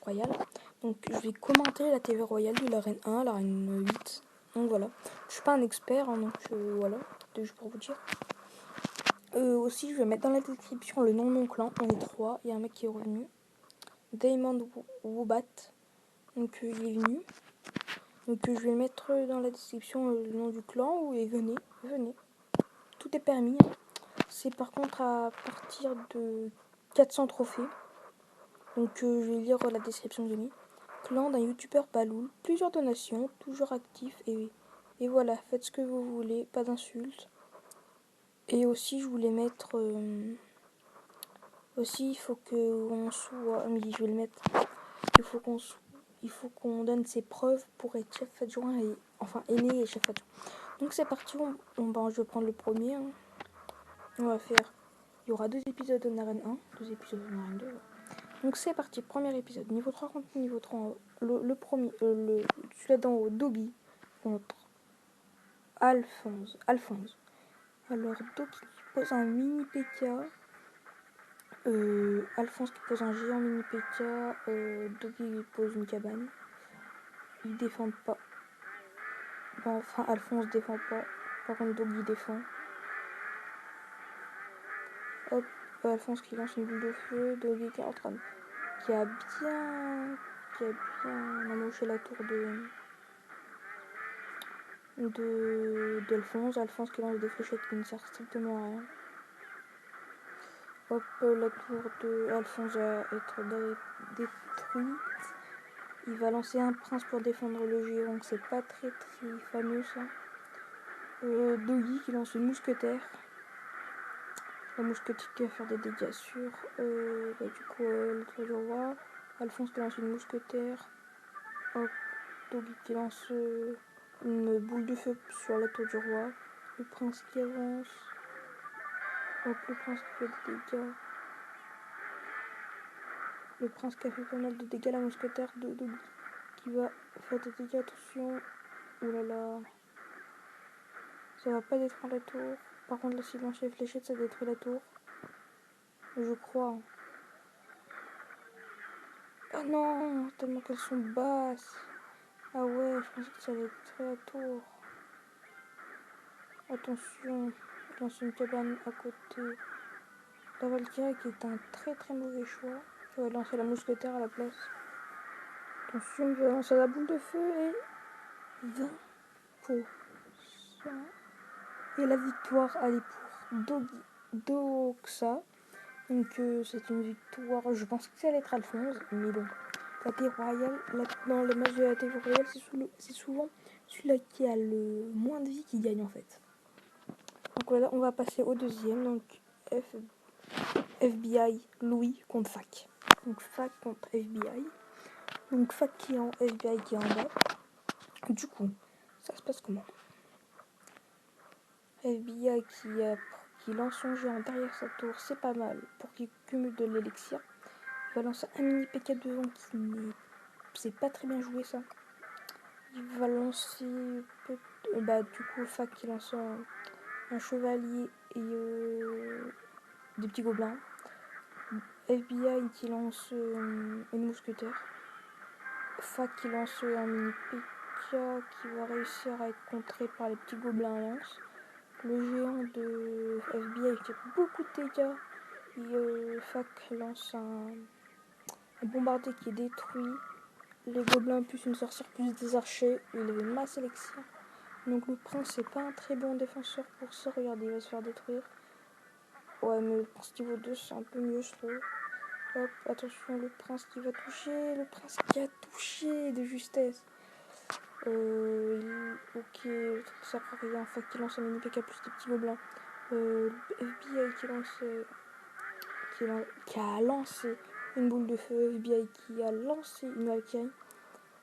royale. Donc je vais commenter la TV royale de la reine 1, la reine 8. Donc voilà. Je suis pas un expert, hein, donc voilà. C'était juste pour vous dire. Aussi, je vais mettre dans la description le nom de mon clan. On est 3. Il y a un mec qui est revenu. Diamond Woobat. Donc il est venu. Donc je vais mettre dans la description le nom du clan. Et venez. Tout est permis. C'est par contre à partir de 400 trophées. Donc je vais lire la description que j'ai mis. Clan d'un youtubeur Baloul. Plusieurs donations. Toujours actif. Et voilà. Faites ce que vous voulez. Pas d'insultes. Et aussi je voulais mettre... aussi il faut qu'on soit... Oui, je vais le mettre. Il faut qu'on donne ses preuves pour être chef adjoint et... Enfin, aîné et chef adjoint. Donc c'est parti. Je vais prendre le premier. Hein. On va faire... Il y aura 2 épisodes de Naren 1. 2 épisodes de Naren 2. Ouais. Donc c'est parti. Premier épisode. Niveau 3 contre niveau 3. Le premier... celui-là d'en haut. Dobby contre Alphonse. Alors, Dobby qui pose un mini PK. Alphonse qui pose un géant mini PK. Dobby pose une cabane. Ils défendent pas. Bon, enfin, Alphonse défend pas. Par contre, Dobby défend. Hop, Alphonse qui lance une boule de feu. Dobby qui est en train de... Qui a bien amoché la tour d'Alphonse. Alphonse qui lance des fléchettes qui ne servent strictement à rien. Hop, la tour de Alphonse va être détruite. Il va lancer un prince pour défendre le géant, donc c'est pas très fameux ça. Dobby qui lance une mousquetaire. La mousquetaire qui va faire des dégâts sur du coup le tour du roi. Alphonse qui lance une mousquetaire. Hop, Dobby qui lance une boule de feu sur la tour du roi. Le prince qui avance. Hop, le prince qui fait des dégâts. Le prince qui a fait pas mal de dégâts. La mousquetaire de Dobby qui va faire des dégâts. Attention. Oh là là. Ça va pas détruire la tour. Par contre, là, s'il lance les fléchettes, ça détruit la tour. Je crois. Ah non, tellement qu'elles sont basses. Ah ouais, je pensais que ça allait détruire la tour. Attention, il lance une cabane à côté. La Valkyrie qui est un très mauvais choix. Je vais lancer la mousquetaire à la place. Attention, il va lancer la boule de feu et 20%. Et la victoire, elle est pour Doxa. Donc c'est une victoire. Je pense que ça allait être Alphonse, mais bon. La TV royale, dans le match de la TV royale, c'est souvent celui-là qui a le moins de vie qui gagne en fait. Donc voilà, on va passer au deuxième. Donc FBI Louis contre Fac. Donc Fac contre FBI. Donc Fac qui est en FBI qui est en bas. Du coup, ça se passe comment? FBI qui lance son géant derrière sa tour, c'est pas mal pour qu'il cumule de l'élixir. Il va lancer un mini PK devant qui n'est... C'est pas très bien joué ça. Il va lancer... du coup, Fac qui lance un chevalier et des petits gobelins. FBI qui lance une mousquetaire. Fac qui lance un mini PK qui va réussir à être contré par les petits gobelins à lance. Le géant de FBI fait beaucoup de dégâts. Et Fac lance un bombardier qui est détruit. Les gobelins plus une sorcière plus des archers. Il avait masse élixir. Donc le prince c'est pas un très bon défenseur pour ça. Regardez, il va se faire détruire. Ouais, mais le prince niveau 2 c'est un peu mieux je trouve. Hop, attention, le prince qui va toucher. Le prince qui a touché de justesse. Ok, le truc ça sert à rien. Fac qui lance un mini PK plus des petits gobelins. FBI qui a lancé une boule de feu. FBI qui a lancé une Valkyrie.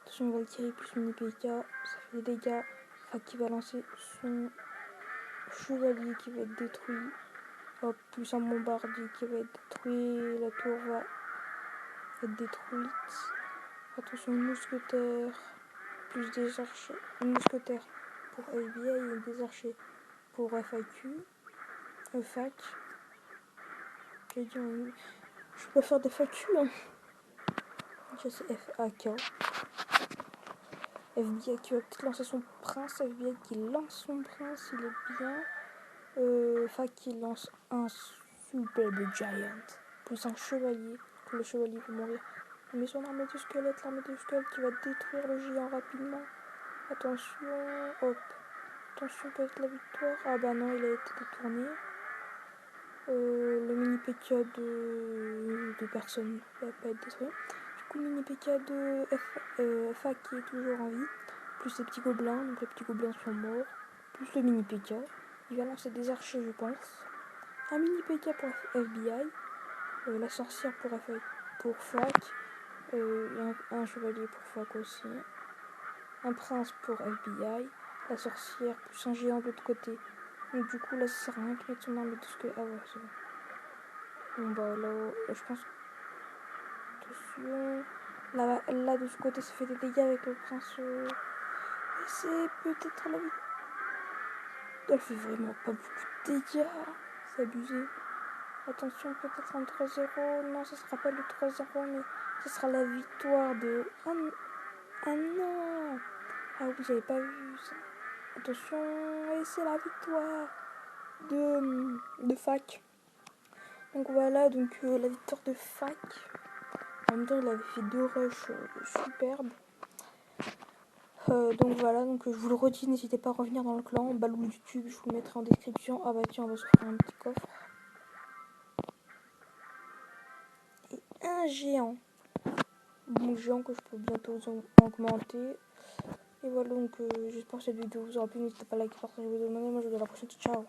Attention, une Valkyrie plus mini PK, ça fait des dégâts. Fac qui va lancer son chevalier qui va être détruit. Hop, plus un bombardier qui va être détruit. La tour va être détruite. Attention, une mousquetaire plus des archers. Une mousquetaire pour FBI et des archers pour FAQ. Fac. Je peux faire des FAQ, hein. Ça c'est FAK. FBI qui va peut-être lancer son prince. FBI qui lance son prince, il est bien. FAK qui lance un superbe giant. Plus un chevalier. Que le chevalier va mourir. Il met son armée de squelettes. L'armée de squelettes qui va détruire le géant rapidement. Attention. Hop. Attention, peut-être la victoire. Ah bah non, il a été détourné. Le mini PK de personne va pas être détruit. Du coup, le mini PK de FA qui est toujours en vie. Plus les petits gobelins, donc les petits gobelins sont morts. Plus le mini PK. Il va lancer des archers, je pense. Un mini PK pour FBI. La sorcière pour FAC. Un chevalier pour FAC aussi. Un prince pour FBI. La sorcière plus un géant de l'autre côté. Donc du coup là ça sert à rien de mettre son arme de ce que... Ah ouais c'est bon. Bon bah là je pense... Attention. Là de ce côté ça fait des dégâts avec le prince. Et c'est peut-être la vie. Elle fait vraiment pas beaucoup de dégâts. C'est abusé. Attention peut-être un 3-0. Non ça sera pas le 3-0 mais ça sera la victoire de... Ah non. Ah oui j'avais pas vu ça. Attention et c'est la victoire de FAC. Donc voilà, donc la victoire de FAC. En même temps, il avait fait 2 rushs superbes. Donc voilà, donc je vous le redis, n'hésitez pas à revenir dans le clan. Balou YouTube, je vous le mettrai en description. Ah bah tiens, on va se faire un petit coffre. Et un géant. Bon géant que je peux bientôt augmenter. Et voilà, donc j'espère que cette vidéo vous aura plu. N'hésitez pas à liker, partager, vous demander. Moi je vous dis à la prochaine. Ciao.